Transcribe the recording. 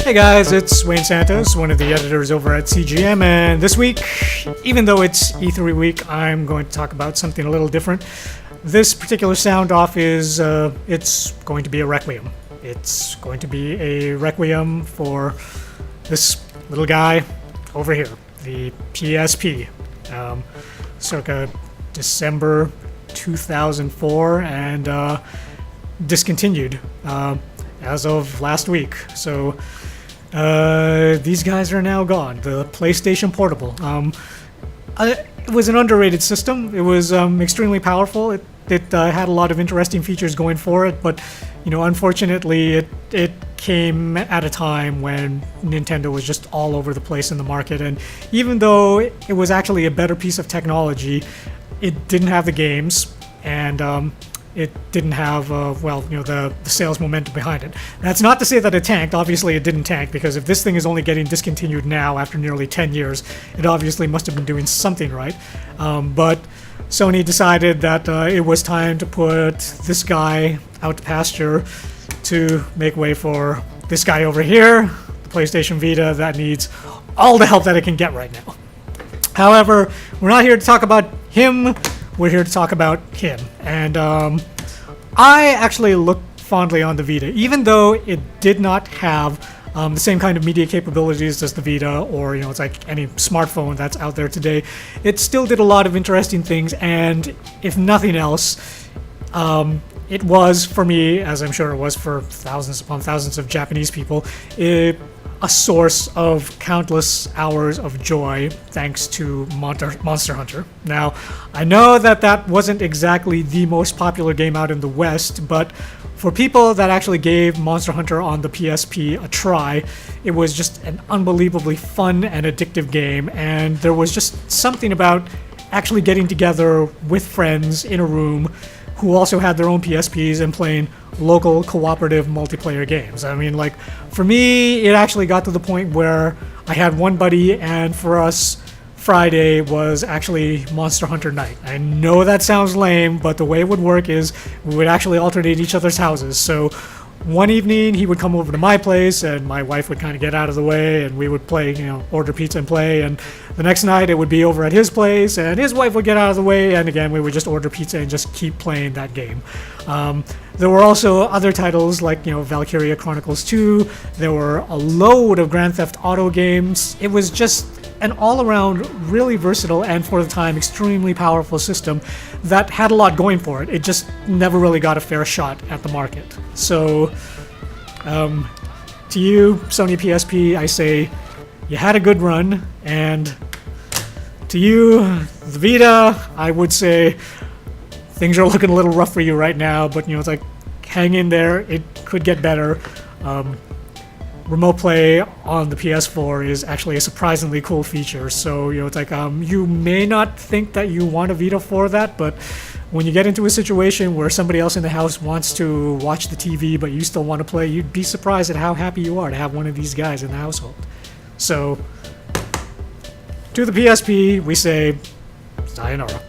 Hey guys, it's Wayne Santos, one of the editors over at CGM, and this week, even though it's E3 week, I'm going to talk about something a little different. This particular sound off is, it's going to be a requiem. It's going to be a requiem for this little guy over here, the PSP, circa December 2004, and discontinued as of last week. So these guys are now gone. The PlayStation Portable. It was an underrated system. It was extremely powerful. It had a lot of interesting features going for it, but unfortunately, it came at a time when Nintendo was just all over the place in the market. And even though it was actually a better piece of technology, it didn't have the games, and it didn't have, the sales momentum behind it. That's not to say that it tanked. Obviously, it didn't tank, because if this thing is only getting discontinued now after nearly 10 years, it obviously must have been doing something right. But Sony decided that it was time to put this guy out to pasture to make way for this guy over here, the PlayStation Vita, that needs all the help that it can get right now. However, we're not here to talk about him. We're here to talk about him. And I actually look fondly on the Vita, even though it did not have the same kind of media capabilities as the Vita, or it's like any smartphone that's out there today. It still did a lot of interesting things, and if nothing else, it was, for me, as I'm sure it was for thousands upon thousands of Japanese people, a source of countless hours of joy thanks to Monster Hunter. Now, I know that wasn't exactly the most popular game out in the West, but for people that actually gave Monster Hunter on the PSP a try, it was just an unbelievably fun and addictive game, and there was just something about actually getting together with friends in a room who also had their own PSPs and playing local cooperative multiplayer games. I mean, like, for me, it actually got to the point where I had one buddy, and for us, Friday was actually Monster Hunter night. I know that sounds lame, but the way it would work is we would actually alternate each other's houses. So one evening he would come over to my place, and my wife would kind of get out of the way, and we would play, order pizza and play. And the next night it would be over at his place, and his wife would get out of the way, and again we would just order pizza and just keep playing that game. There were also other titles like Valkyria Chronicles 2. There were a load of Grand Theft Auto games. It was just an all-around really versatile and, for the time, extremely powerful system that had a lot going for it. It just never really got a fair shot at the market. So, to you, Sony PSP, I say you had a good run, and to you, the Vita, I would say things are looking a little rough for you right now, but it's like, hang in there, it could get better. Remote play on the PS4 is actually a surprisingly cool feature, so it's like, you may not think that you want a Vita for that, but when you get into a situation where somebody else in the house wants to watch the TV but you still want to play, you'd be surprised at how happy you are to have one of these guys in the household. So, to the PSP, we say, sayonara.